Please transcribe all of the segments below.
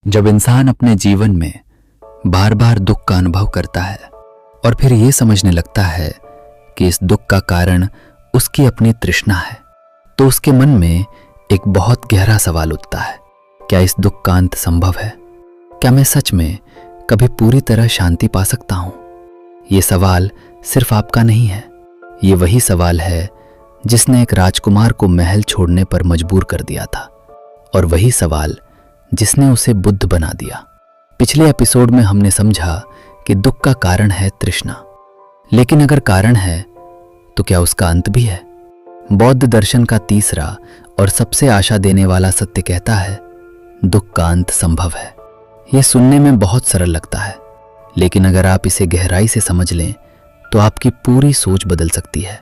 जब इंसान अपने जीवन में बार बार दुख का अनुभव करता है और फिर ये समझने लगता है कि इस दुख का कारण उसकी अपनी तृष्णा है, तो उसके मन में एक बहुत गहरा सवाल उठता है। क्या इस दुख का अंत संभव है? क्या मैं सच में कभी पूरी तरह शांति पा सकता हूं? ये सवाल सिर्फ आपका नहीं है, ये वही सवाल है जिसने एक राजकुमार को महल छोड़ने पर मजबूर कर दिया था, और वही सवाल जिसने उसे बुद्ध बना दिया। पिछले एपिसोड में हमने समझा कि दुख का कारण है तृष्णा, लेकिन अगर कारण है तो क्या उसका अंत भी है? बौद्ध दर्शन का तीसरा और सबसे आशा देने वाला सत्य कहता है, दुख का अंत संभव है। यह सुनने में बहुत सरल लगता है, लेकिन अगर आप इसे गहराई से समझ लें तो आपकी पूरी सोच बदल सकती है।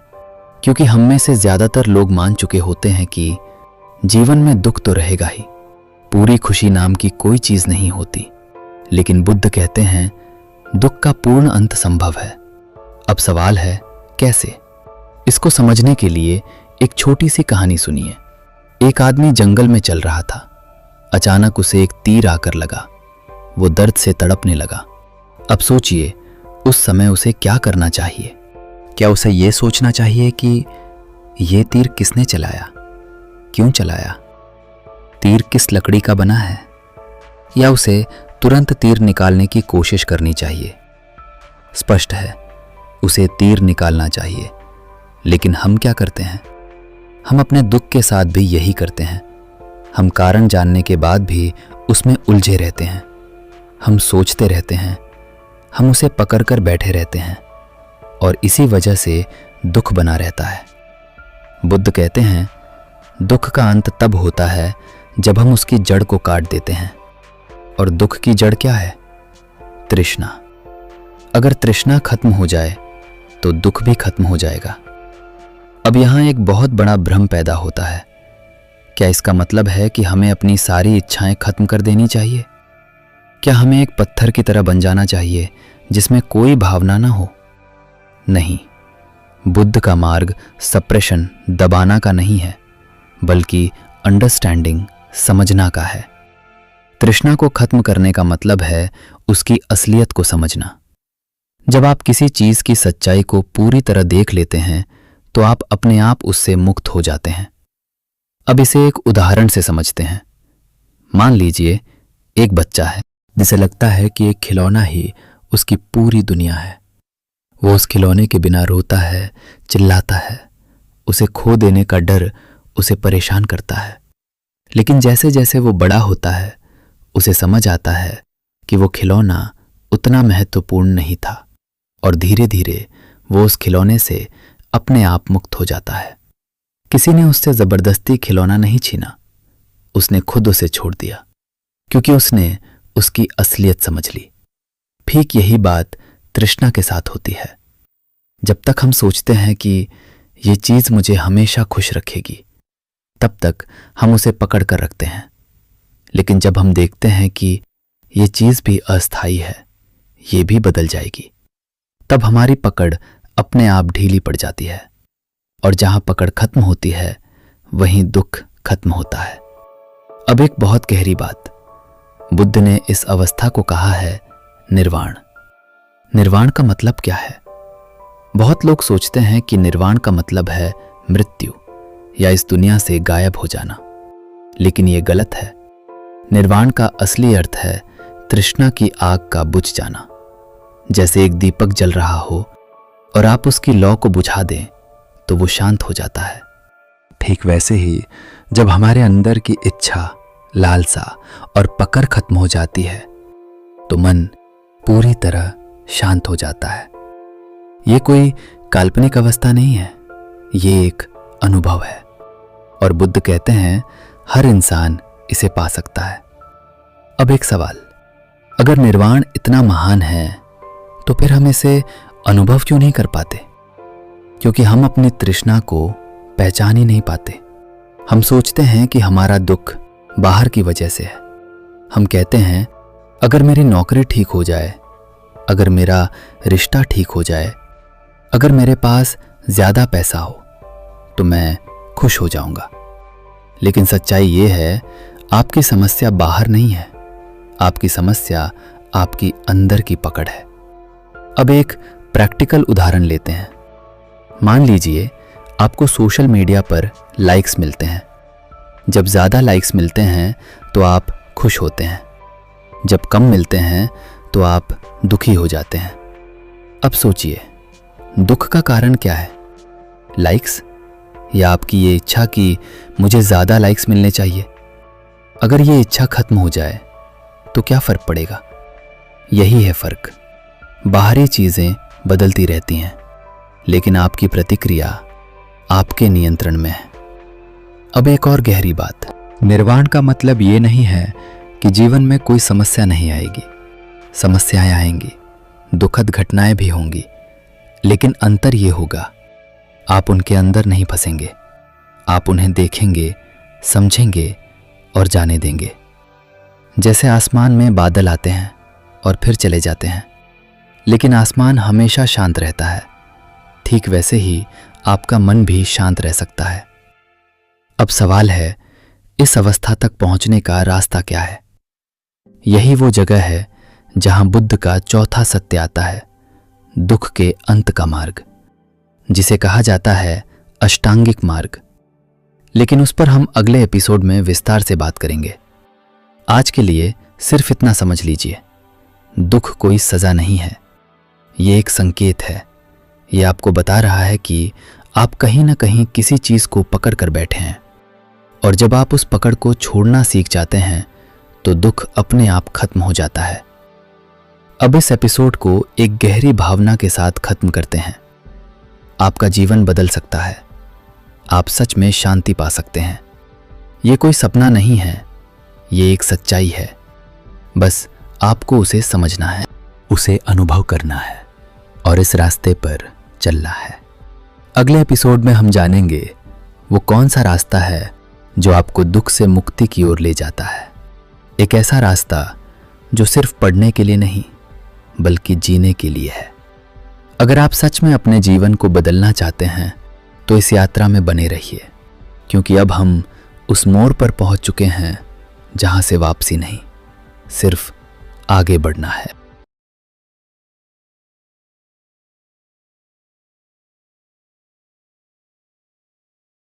क्योंकि हम में से ज्यादातर लोग मान चुके होते हैं कि जीवन में दुख तो रहेगा ही, पूरी खुशी नाम की कोई चीज नहीं होती। लेकिन बुद्ध कहते हैं दुख का पूर्ण अंत संभव है। अब सवाल है कैसे? इसको समझने के लिए एक छोटी सी कहानी सुनिए। एक आदमी जंगल में चल रहा था। अचानक उसे एक तीर आकर लगा। वो दर्द से तड़पने लगा। अब सोचिए उस समय उसे क्या करना चाहिए? क्या उसे ये सोचना चाहिए कि ये तीर किसने चलाया, क्यों चलाया, तीर किस लकड़ी का बना है, या उसे तुरंत तीर निकालने की कोशिश करनी चाहिए? स्पष्ट है, उसे तीर निकालना चाहिए। लेकिन हम क्या करते हैं? हम अपने दुख के साथ भी यही करते हैं। हम कारण जानने के बाद भी उसमें उलझे रहते हैं। हम सोचते रहते हैं, हम उसे पकड़कर बैठे रहते हैं, और इसी वजह से दुख बना रहता है। बुद्ध कहते हैं दुख का अंत तब होता है जब हम उसकी जड़ को काट देते हैं। और दुख की जड़ क्या है? तृष्णा। अगर तृष्णा खत्म हो जाए तो दुख भी खत्म हो जाएगा। अब यहां एक बहुत बड़ा भ्रम पैदा होता है। क्या इसका मतलब है कि हमें अपनी सारी इच्छाएं खत्म कर देनी चाहिए? क्या हमें एक पत्थर की तरह बन जाना चाहिए जिसमें कोई भावना ना हो? नहीं, बुद्ध का मार्ग सप्रेशन, दबाना का नहीं है, बल्कि अंडरस्टैंडिंग, समझना का है। तृष्णा को खत्म करने का मतलब है उसकी असलियत को समझना। जब आप किसी चीज की सच्चाई को पूरी तरह देख लेते हैं तो आप अपने आप उससे मुक्त हो जाते हैं। अब इसे एक उदाहरण से समझते हैं। मान लीजिए एक बच्चा है जिसे लगता है कि एक खिलौना ही उसकी पूरी दुनिया है। वो उस खिलौने के बिना रोता है, चिल्लाता है। उसे खो देने का डर उसे परेशान करता है। लेकिन जैसे जैसे वो बड़ा होता है उसे समझ आता है कि वो खिलौना उतना महत्वपूर्ण नहीं था, और धीरे धीरे वो उस खिलौने से अपने आप मुक्त हो जाता है। किसी ने उससे जबरदस्ती खिलौना नहीं छीना, उसने खुद उसे छोड़ दिया, क्योंकि उसने उसकी असलियत समझ ली। ठीक यही बात तृष्णा के साथ होती है। जब तक हम सोचते हैं कि ये चीज मुझे हमेशा खुश रखेगी, तब तक हम उसे पकड़ कर रखते हैं। लेकिन जब हम देखते हैं कि ये चीज भी अस्थायी है, ये भी बदल जाएगी, तब हमारी पकड़ अपने आप ढीली पड़ जाती है। और जहां पकड़ खत्म होती है वहीं दुख खत्म होता है। अब एक बहुत गहरी बात, बुद्ध ने इस अवस्था को कहा है निर्वाण। निर्वाण का मतलब क्या है? बहुत लोग सोचते हैं कि निर्वाण का मतलब है मृत्यु या इस दुनिया से गायब हो जाना, लेकिन यह गलत है। निर्वाण का असली अर्थ है तृष्णा की आग का बुझ जाना। जैसे एक दीपक जल रहा हो और आप उसकी लौ को बुझा दें तो वो शांत हो जाता है। ठीक वैसे ही जब हमारे अंदर की इच्छा, लालसा और पकड़ खत्म हो जाती है तो मन पूरी तरह शांत हो जाता है। ये कोई काल्पनिक अवस्था नहीं है, ये एक अनुभव है, और बुद्ध कहते हैं हर इंसान इसे पा सकता है। अब एक सवाल, अगर निर्वाण इतना महान है तो फिर हम इसे अनुभव क्यों नहीं कर पाते? क्योंकि हम अपनी तृष्णा को पहचान ही नहीं पाते। हम सोचते हैं कि हमारा दुख बाहर की वजह से है। हम कहते हैं अगर मेरी नौकरी ठीक हो जाए, अगर मेरा रिश्ता ठीक हो जाए, अगर मेरे पास ज्यादा पैसा हो तो मैं खुश हो जाऊंगा। लेकिन सच्चाई ये है आपकी समस्या बाहर नहीं है, आपकी समस्या आपकी अंदर की पकड़ है। अब एक प्रैक्टिकल उदाहरण लेते हैं। मान लीजिए आपको सोशल मीडिया पर लाइक्स मिलते हैं। जब ज़्यादा लाइक्स मिलते हैं तो आप खुश होते हैं, जब कम मिलते हैं तो आप दुखी हो जाते हैं। अब सोचिए, दुख का कारण क्या है? लाइक्स या आपकी ये इच्छा कि मुझे ज़्यादा लाइक्स मिलने चाहिए? अगर ये इच्छा खत्म हो जाए तो क्या फ़र्क पड़ेगा? यही है फ़र्क। बाहरी चीज़ें बदलती रहती हैं, लेकिन आपकी प्रतिक्रिया आपके नियंत्रण में है। अब एक और गहरी बात, निर्वाण का मतलब ये नहीं है कि जीवन में कोई समस्या नहीं आएगी। समस्याएं आएंगी, दुखद घटनाएं भी होंगी, लेकिन अंतर ये होगा, आप उनके अंदर नहीं फंसेंगे। आप उन्हें देखेंगे, समझेंगे और जाने देंगे। जैसे आसमान में बादल आते हैं और फिर चले जाते हैं, लेकिन आसमान हमेशा शांत रहता है। ठीक वैसे ही आपका मन भी शांत रह सकता है। अब सवाल है, इस अवस्था तक पहुंचने का रास्ता क्या है? यही वो जगह है जहां बुद्ध का चौथा सत्य आता है, दुख के अंत का मार्ग, जिसे कहा जाता है अष्टांगिक मार्ग। लेकिन उस पर हम अगले एपिसोड में विस्तार से बात करेंगे। आज के लिए सिर्फ इतना समझ लीजिए, दुख कोई सजा नहीं है, ये एक संकेत है। ये आपको बता रहा है कि आप कहीं ना कहीं किसी चीज को पकड़ कर बैठे हैं, और जब आप उस पकड़ को छोड़ना सीख जाते हैं तो दुख अपने आप खत्म हो जाता है। अब इस एपिसोड को एक गहरी भावना के साथ खत्म करते हैं। आपका जीवन बदल सकता है, आप सच में शांति पा सकते हैं। ये कोई सपना नहीं है, ये एक सच्चाई है। बस आपको उसे समझना है, उसे अनुभव करना है और इस रास्ते पर चलना है। अगले एपिसोड में हम जानेंगे वो कौन सा रास्ता है जो आपको दुख से मुक्ति की ओर ले जाता है। एक ऐसा रास्ता जो सिर्फ पढ़ने के लिए नहीं, बल्कि जीने के लिए है। अगर आप सच में अपने जीवन को बदलना चाहते हैं तो इस यात्रा में बने रहिए, क्योंकि अब हम उस मोड़ पर पहुंच चुके हैं जहां से वापसी नहीं, सिर्फ आगे बढ़ना है।